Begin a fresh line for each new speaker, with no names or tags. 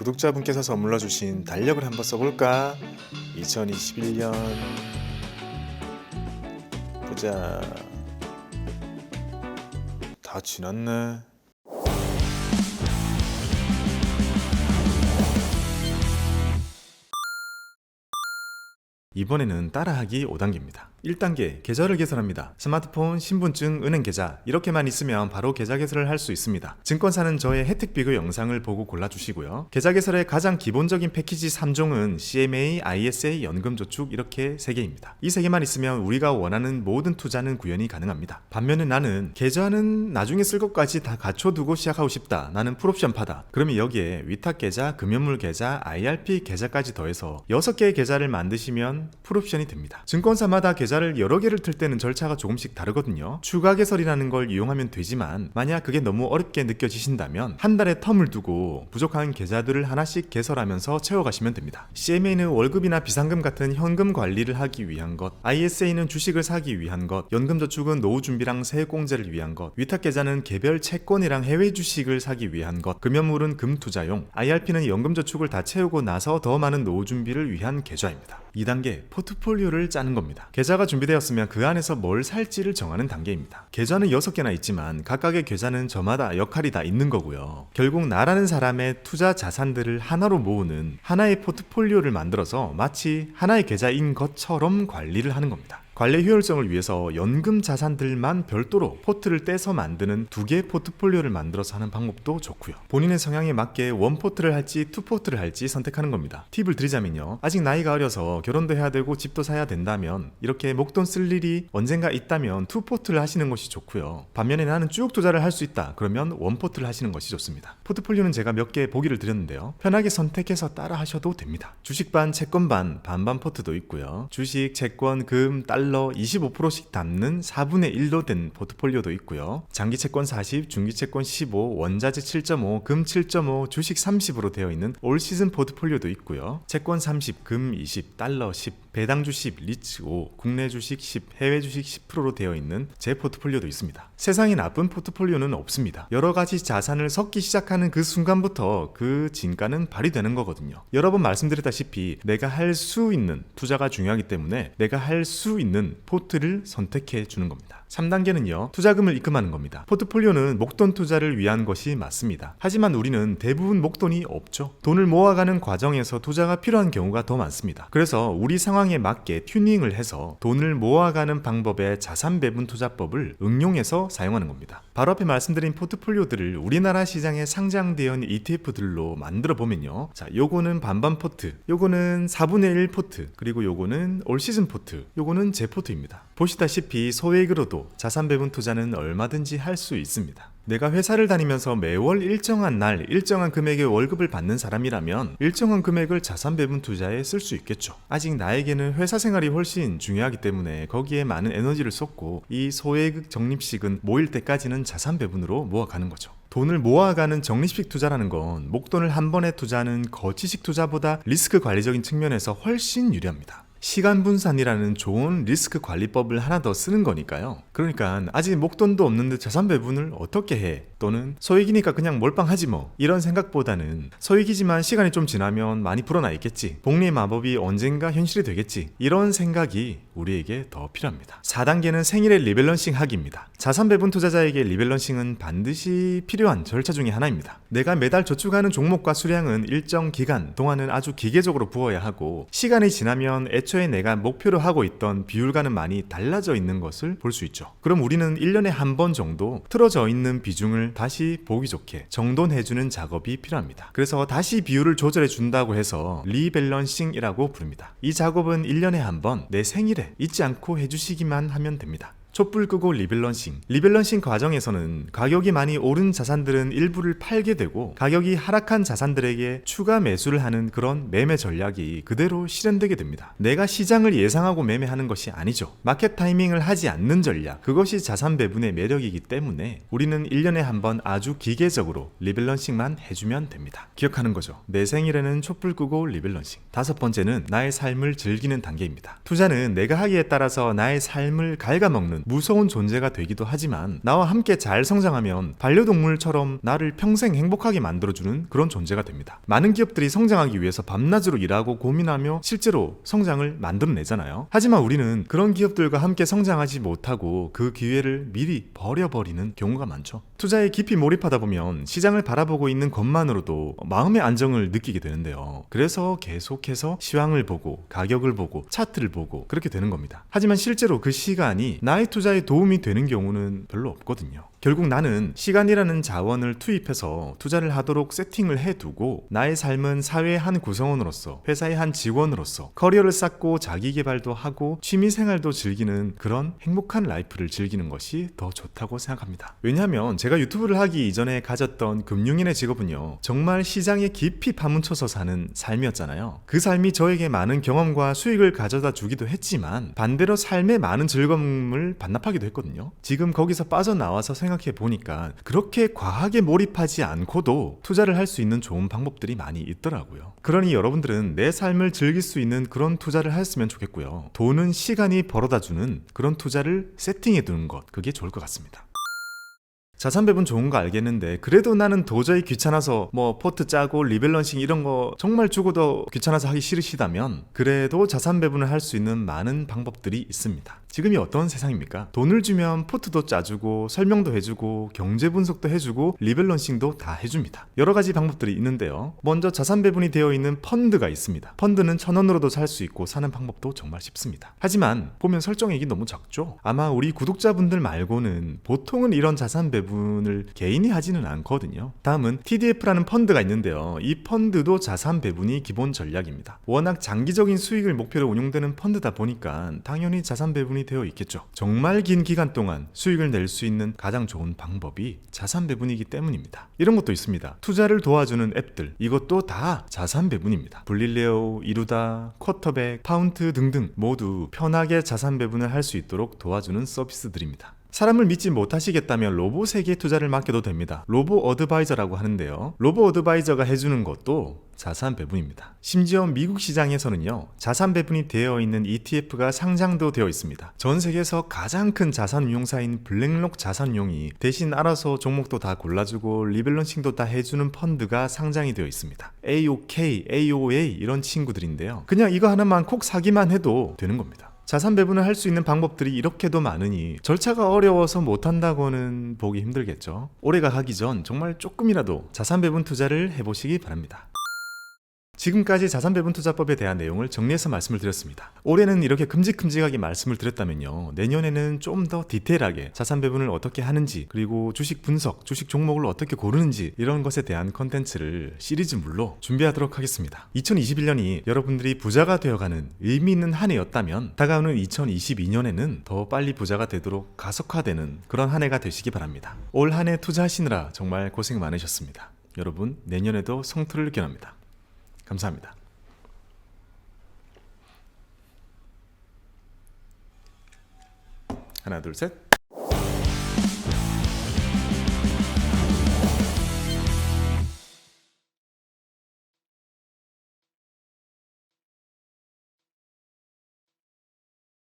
구독자분께서 선물로 주신 달력을 한번 써볼까? 2021년 보자. 다 지났네. 이번에는 따라하기 5단계입니다. 1단계, 계좌를 개설합니다. 스마트폰, 신분증, 은행 계좌 이렇게만 있으면 바로 계좌 개설을 할 수 있습니다. 증권사는 저의 혜택 비교 영상을 보고 골라주시고요. 계좌 개설의 가장 기본적인 패키지 3종은 CMA, ISA, 연금저축 이렇게 3개입니다. 이 3개만 있으면 우리가 원하는 모든 투자는 구현이 가능합니다. 반면에 나는 계좌는 나중에 쓸 것까지 다 갖춰두고 시작하고 싶다. 나는 풀옵션파다. 그러면 여기에 위탁 계좌, 금연물 계좌, IRP 계좌까지 더해서 6개의 계좌를 만드시면 풀옵션이 됩니다. 증권사마다 계좌를 여러 개를 틀 때는 절차가 조금씩 다르거든요. 추가 개설이라는 걸 이용하면 되지만 만약 그게 너무 어렵게 느껴지신다면 한 달에 텀을 두고 부족한 계좌들을 하나씩 개설하면서 채워가시면 됩니다. CMA는 월급이나 비상금 같은 현금 관리를 하기 위한 것, ISA는 주식을 사기 위한 것, 연금저축은 노후 준비랑 세액공제를 위한 것, 위탁계좌는 개별 채권이랑 해외 주식을 사기 위한 것, 금연물은 금투자용, IRP는 연금저축을 다 채우고 나서 더 많은 노후 준비를 위한 계좌입니다. 2단계, 포트폴리오를 짜는 겁니다. 계좌가 준비되었으면 그 안에서 뭘 살지를 정하는 단계입니다. 계좌는 6개나 있지만 각각의 계좌는 저마다 역할이 다 있는 거고요. 결국 나라는 사람의 투자 자산들을 하나로 모으는 하나의 포트폴리오를 만들어서 마치 하나의 계좌인 것처럼 관리를 하는 겁니다. 관리 효율성을 위해서 연금 자산들만 별도로 포트를 떼서 만드는 2개의 포트폴리오를 만들어서 하는 방법도 좋고요. 본인의 성향에 맞게 원포트를 할지 투포트를 할지 선택하는 겁니다. 팁을 드리자면요. 아직 나이가 어려서 결혼도 해야 되고 집도 사야 된다면 이렇게 목돈 쓸 일이 언젠가 있다면 투포트를 하시는 것이 좋고요. 반면에 나는 쭉 투자를 할 수 있다. 그러면 원포트를 하시는 것이 좋습니다. 포트폴리오는 제가 몇 개 보기를 드렸는데요. 편하게 선택해서 따라 하셔도 됩니다. 주식반, 채권반, 반반 포트도 있고요. 주식, 채권, 금, 달러 25%씩 담는 4분의 1로 된 포트폴리오도 있고요. 장기채권 40, 중기채권 15, 원자재 7.5, 금 7.5, 주식 30으로 되어 있는 올시즌 포트폴리오도 있고요. 채권 30, 금 20, 달러 10, 배당주 10, 리츠 5, 국내 주식 10, 해외 주식 10%로 되어 있는 제 포트폴리오도 있습니다. 세상에 나쁜 포트폴리오는 없습니다. 여러 가지 자산을 섞기 시작하는 그 순간부터 그 진가는 발휘되는 거거든요. 여러 번 말씀드렸다시피 내가 할 수 있는 투자가 중요하기 때문에 내가 할 수 있는 포트를 선택해 주는 겁니다. 3단계는요. 투자금을 입금하는 겁니다. 포트폴리오는 목돈 투자를 위한 것이 맞습니다. 하지만 우리는 대부분 목돈이 없죠. 돈을 모아가는 과정에서 투자가 필요한 경우가 더 많습니다. 그래서 우리 상황에 맞게 튜닝을 해서 돈을 모아가는 방법의 자산 배분 투자법을 응용해서 사용하는 겁니다. 바로 앞에 말씀드린 포트폴리오들을 우리나라 시장에 상장되어 있는 ETF들로 만들어 보면요. 자, 요거는 반반 포트, 요거는 4분의 1 포트, 그리고 요거는 올 시즌 포트, 요거는 제 포트입니다. 보시다시피 소액으로도 자산 배분 투자는 얼마든지 할 수 있습니다. 내가 회사를 다니면서 매월 일정한 날, 일정한 금액의 월급을 받는 사람이라면 일정한 금액을 자산 배분 투자에 쓸 수 있겠죠. 아직 나에게는 회사 생활이 훨씬 중요하기 때문에 거기에 많은 에너지를 쏟고 이 소액 적립식은 모일 때까지는 자산 배분으로 모아가는 거죠. 돈을 모아가는 적립식 투자라는 건 목돈을 한 번에 투자하는 거치식 투자보다 리스크 관리적인 측면에서 훨씬 유리합니다. 시간 분산이라는 좋은 리스크 관리법을 하나 더 쓰는 거니까요. 그러니까 아직 목돈도 없는데 자산 배분을 어떻게 해? 또는 소액이니까 그냥 몰빵하지 뭐. 이런 생각보다는 소액이지만 시간이 좀 지나면 많이 불어나 있겠지. 복리의 마법이 언젠가 현실이 되겠지. 이런 생각이 우리에게 더 필요합니다. 4단계는 생일의 리밸런싱 하기입니다. 자산 배분 투자자에게 리밸런싱은 반드시 필요한 절차 중에 하나입니다. 내가 매달 저축하는 종목과 수량은 일정 기간 동안은 아주 기계적으로 부어야 하고 시간이 지나면 애초에 내가 목표로 하고 있던 비율과는 많이 달라져 있는 것을 볼 수 있죠. 그럼 우리는 1년에 한 번 정도 틀어져 있는 비중을 다시 보기 좋게 정돈해주는 작업이 필요합니다. 그래서 다시 비율을 조절해 준다고 해서 리밸런싱이라고 부릅니다. 이 작업은 1년에 한 번 내 생일에 잊지 않고 해주시기만 하면 됩니다. 촛불 끄고 리밸런싱 과정에서는 가격이 많이 오른 자산들은 일부를 팔게 되고 가격이 하락한 자산들에게 추가 매수를 하는 그런 매매 전략이 그대로 실현되게 됩니다. 내가 시장을 예상하고 매매하는 것이 아니죠. 마켓 타이밍을 하지 않는 전략, 그것이 자산 배분의 매력이기 때문에 우리는 1년에 한 번 아주 기계적으로 리밸런싱만 해주면 됩니다. 기억하는 거죠. 내 생일에는 촛불 끄고 리밸런싱. 5번째는 나의 삶을 즐기는 단계입니다. 투자는 내가 하기에 따라서 나의 삶을 갉아먹는 기업은 무서운 존재가 되기도 하지만 나와 함께 잘 성장하면 반려동물처럼 나를 평생 행복하게 만들어주는 그런 존재가 됩니다. 많은 기업들이 성장하기 위해서 밤낮으로 일하고 고민하며 실제로 성장을 만들어내잖아요. 하지만 우리는 그런 기업들과 함께 성장하지 못하고 그 기회를 미리 버려버리는 경우가 많죠. 투자에 깊이 몰입하다 보면 시장을 바라보고 있는 것만으로도 마음의 안정을 느끼게 되는데요. 그래서 계속해서 시황을 보고 가격을 보고 차트를 보고 그렇게 되는 겁니다. 하지만 실제로 그 시간이 나의 투자에 도움이 되는 경우는 별로 없거든요. 결국 나는 시간이라는 자원을 투입해서 투자를 하도록 세팅을 해두고 나의 삶은 사회의 한 구성원으로서 회사의 한 직원으로서 커리어를 쌓고 자기개발도 하고 취미생활도 즐기는 그런 행복한 라이프를 즐기는 것이 더 좋다고 생각합니다. 왜냐하면 제가 유튜브를 하기 이전에 가졌던 금융인의 직업은요, 정말 시장에 깊이 파묻혀서 사는 삶이었잖아요. 그 삶이 저에게 많은 경험과 수익을 가져다 주기도 했지만 반대로 삶에 많은 즐거움을 반납하기도 했거든요. 지금 거기서 빠져나와서 생각해 보니까 그렇게 과하게 몰입하지 않고도 투자를 할 수 있는 좋은 방법들이 많이 있더라고요. 그러니 여러분들은 내 삶을 즐길 수 있는 그런 투자를 했으면 좋겠고요. 돈은 시간이 벌어다주는 그런 투자를 세팅해 두는 것, 그게 좋을 것 같습니다. 자산 배분 좋은 거 알겠는데 그래도 나는 도저히 귀찮아서 포트 짜고 리밸런싱 이런 거 정말 죽어도 귀찮아서 하기 싫으시다면 그래도 자산 배분을 할 수 있는 많은 방법들이 있습니다. 지금이 어떤 세상입니까? 돈을 주면 포트도 짜주고 설명도 해주고 경제 분석도 해주고 리밸런싱도 다 해줍니다. 여러 가지 방법들이 있는데요. 먼저 자산 배분이 되어 있는 펀드가 있습니다. 펀드는 1,000원으로도 살 수 있고 사는 방법도 정말 쉽습니다. 하지만 보면 설정액이 너무 적죠? 아마 우리 구독자분들 말고는 보통은 이런 자산 배분을 개인이 하지는 않거든요. 다음은 TDF라는 펀드가 있는데요. 이 펀드도 자산 배분이 기본 전략입니다. 워낙 장기적인 수익을 목표로 운용되는 펀드다 보니까 당연히 자산 배분이 되어 있겠죠. 정말 긴 기간 동안 수익을 낼 수 있는 가장 좋은 방법이 자산 배분이기 때문입니다. 이런 것도 있습니다. 투자를 도와주는 앱들, 이것도 다 자산 배분입니다. 블릴레오, 이루다, 쿼터백, 파운트 등등 모두 편하게 자산 배분을 할 수 있도록 도와주는 서비스들입니다. 사람을 믿지 못하시겠다면 로봇에게 투자를 맡겨도 됩니다. 로보 어드바이저라고 하는데요. 로보 어드바이저가 해주는 것도 자산 배분입니다. 심지어 미국 시장에서는요, 자산 배분이 되어 있는 ETF가 상장도 되어 있습니다. 전 세계에서 가장 큰 자산 운용사인 블랙록 자산운용이 대신 알아서 종목도 다 골라주고 리밸런싱도 다 해주는 펀드가 상장이 되어 있습니다. AOK, AOA 이런 친구들인데요. 그냥 이거 하나만 콕 사기만 해도 되는 겁니다. 자산 배분을 할 수 있는 방법들이 이렇게도 많으니 절차가 어려워서 못한다고는 보기 힘들겠죠. 올해가 가기 전 정말 조금이라도 자산 배분 투자를 해보시기 바랍니다. 지금까지 자산 배분 투자법에 대한 내용을 정리해서 말씀을 드렸습니다. 올해는 이렇게 큼직큼직하게 말씀을 드렸다면요, 내년에는 좀 더 디테일하게 자산 배분을 어떻게 하는지, 그리고 주식 분석, 주식 종목을 어떻게 고르는지 이런 것에 대한 컨텐츠를 시리즈물로 준비하도록 하겠습니다. 2021년이 여러분들이 부자가 되어가는 의미 있는 한 해였다면 다가오는 2022년에는 더 빨리 부자가 되도록 가속화되는 그런 한 해가 되시기 바랍니다. 올 한 해 투자하시느라 정말 고생 많으셨습니다. 여러분, 내년에도 성투를 기원합니다. 감사합니다. 하나, 둘, 셋.